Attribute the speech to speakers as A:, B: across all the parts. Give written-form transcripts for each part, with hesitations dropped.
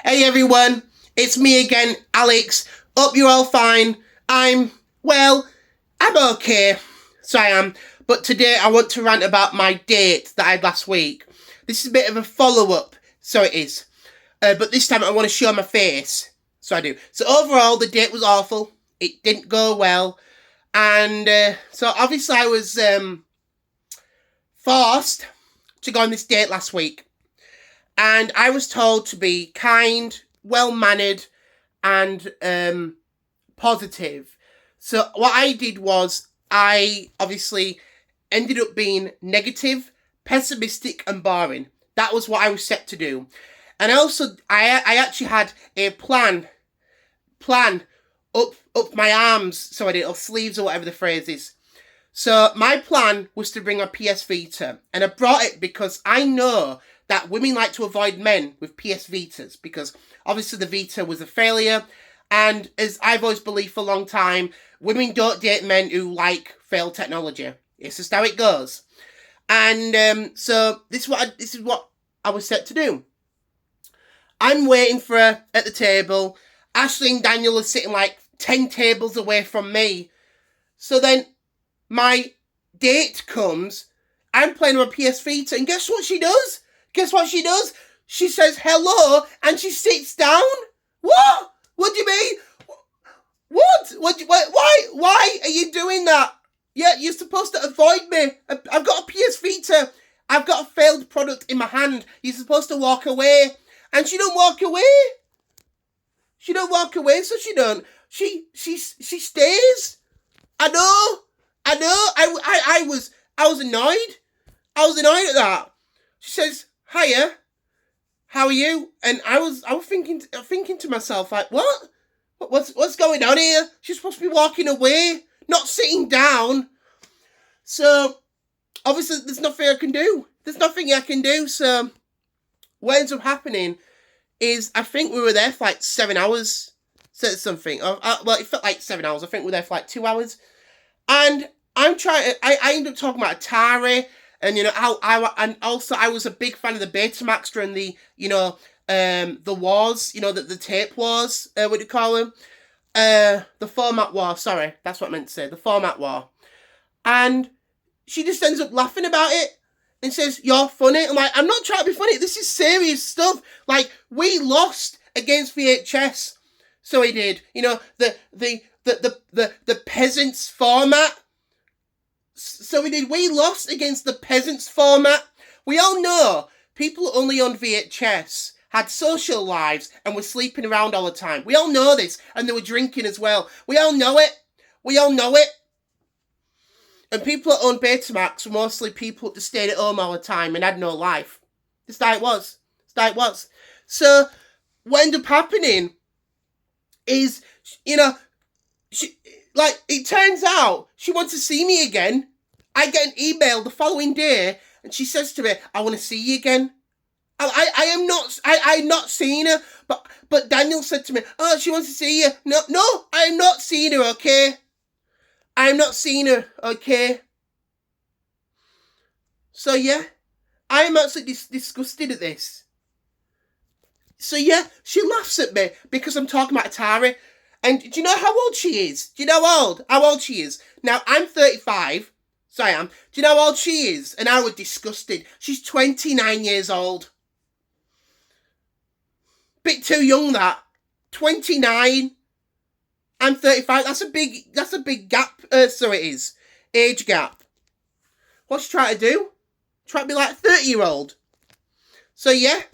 A: Hey everyone, it's me again, Alex. Hope you're all fine. I'm okay. So I am. But today I want to rant about my date that I had last week. This is a bit of a follow-up, so it is. But this time I want to show my face. So I do. So overall, the date was awful. It didn't go well. And so obviously I was forced to go on this date last week. And I was told to be kind, well-mannered, and positive. So what I did was I obviously ended up being negative, pessimistic, and boring. That was what I was set to do. And also, I actually had a plan up my arms, so I did, or sleeves, or whatever the phrase is. So my plan was to bring a PS Vita, and I brought it because I know that women like to avoid men with PS Vitas, because obviously the Vita was a failure, and as I've always believed for a long time, women don't date men who like failed technology. It's just how it goes. And so this is what I was set to do. I'm waiting for her at the table. Ashley and Daniel are sitting like 10 tables away from me. So then my date comes. I'm playing on a PS Vita, and guess what she does? She says hello, and she sits down. What? What do you mean? What? Why are you doing that? Yeah, you're supposed to avoid me. I've got a PS Vita. I've got a failed product in my hand. You're supposed to walk away. And she don't walk away. She don't walk away, so she don't. She stays. I know. I was annoyed. I was annoyed at that. She says, "Hiya, how are you?" And I was thinking to myself, like, what's going on here? She's supposed to be walking away, not sitting down. So obviously there's nothing I can do. So what ends up happening is I think we were there for like 7 hours. Said something. Well, it felt like 7 hours. I think we were there for like 2 hours. And I ended up talking about Atari. And, I was a big fan of the Betamax during the wars, the tape wars, what do you call them? The format war, sorry, that's what I meant to say, the format war. And she just ends up laughing about it and says, "You're funny." I'm like, I'm not trying to be funny, this is serious stuff. Like, we lost against VHS. So he did, the peasants format. So we lost against the peasants format. We all know people only on VHS had social lives and were sleeping around all the time. We all know this. And they were drinking as well. We all know it. And people that owned Betamax were mostly people that stayed at home all the time and had no life. That's how it was. So what ended up happening is, it turns out she wants to see me again. I get an email the following day, and she says to me, "I want to see you again." I'm not seeing her, but Daniel said to me, "Oh, she wants to see you." No, I'm not seeing her, okay? I'm not seeing her, okay? So yeah, I'm actually disgusted at this. So yeah, she laughs at me because I'm talking about Atari. And do you know how old she is? Do you know how old she is? Now, I'm 35. So I am. Do you know how old she is? And I was disgusted. She's 29 years old. Bit too young, that. 29. I'm 35. That's a big gap. So it is. Age gap. What's she trying to do? Try to be like a 30-year-old. So yeah,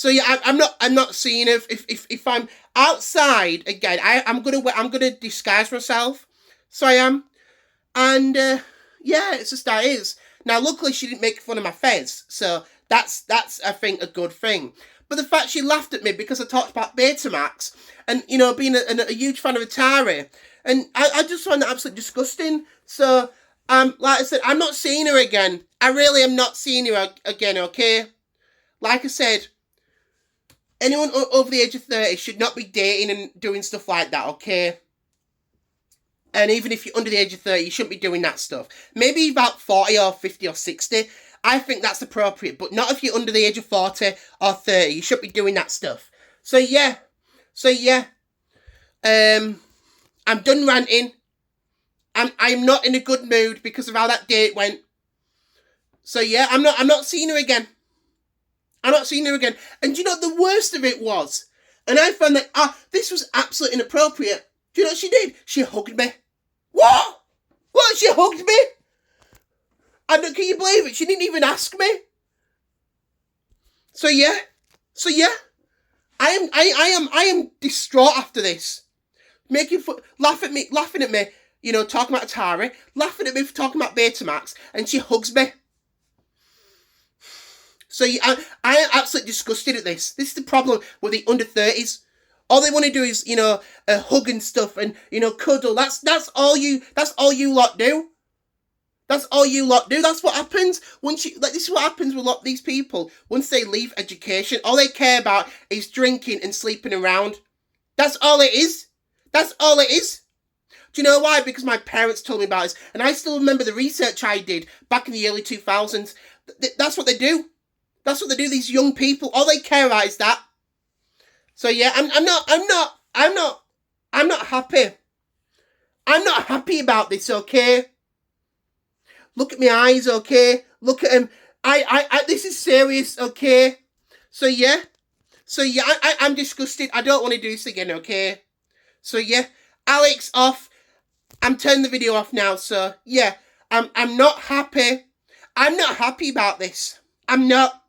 A: I'm not seeing her. If I'm outside again, I'm gonna disguise myself. So I am, and it's just how it is. Now, luckily, she didn't make fun of my fez, so that's I think a good thing. But the fact she laughed at me because I talked about Betamax and being a huge fan of Atari, and I just find that absolutely disgusting. So like I said, I'm not seeing her again. I really am not seeing her again. Okay, like I said. Anyone over the age of 30 should not be dating and doing stuff like that, okay? And even if you're under the age of 30, you shouldn't be doing that stuff. Maybe about 40 or 50 or 60. I think that's appropriate, but not if you're under the age of 40 or 30. You shouldn't be doing that stuff. So yeah. I'm done ranting. I'm not in a good mood because of how that date went. So yeah, I'm not seeing her again. I'm not seeing her again. And do you know what the worst of it was? And I found that this was absolutely inappropriate. Do you know what she did? She hugged me. What? What? She hugged me? Can you believe it? She didn't even ask me. So yeah. I am distraught after this. Laughing at me, you know, talking about Atari, laughing at me for talking about Betamax, and she hugs me. So yeah, I am absolutely disgusted at this. This is the problem with the under 30s. All they want to do is, you know, hug and stuff and, you know, cuddle. That's all you lot do. That's all you lot do. That's what happens this is what happens with a lot of these people. Once they leave education, all they care about is drinking and sleeping around. That's all it is. That's all it is. Do you know why? Because my parents told me about this. And I still remember the research I did back in the early 2000s. That's what they do. That's what they do, these young people. All they care about is that. So yeah, I'm not happy. I'm not happy about this, okay? Look at my eyes, okay? Look at them. This is serious, okay? So yeah, I'm disgusted. I don't want to do this again, okay? So yeah, Alex off. I'm turning the video off now. So yeah, I'm not happy. I'm not happy about this. I'm not.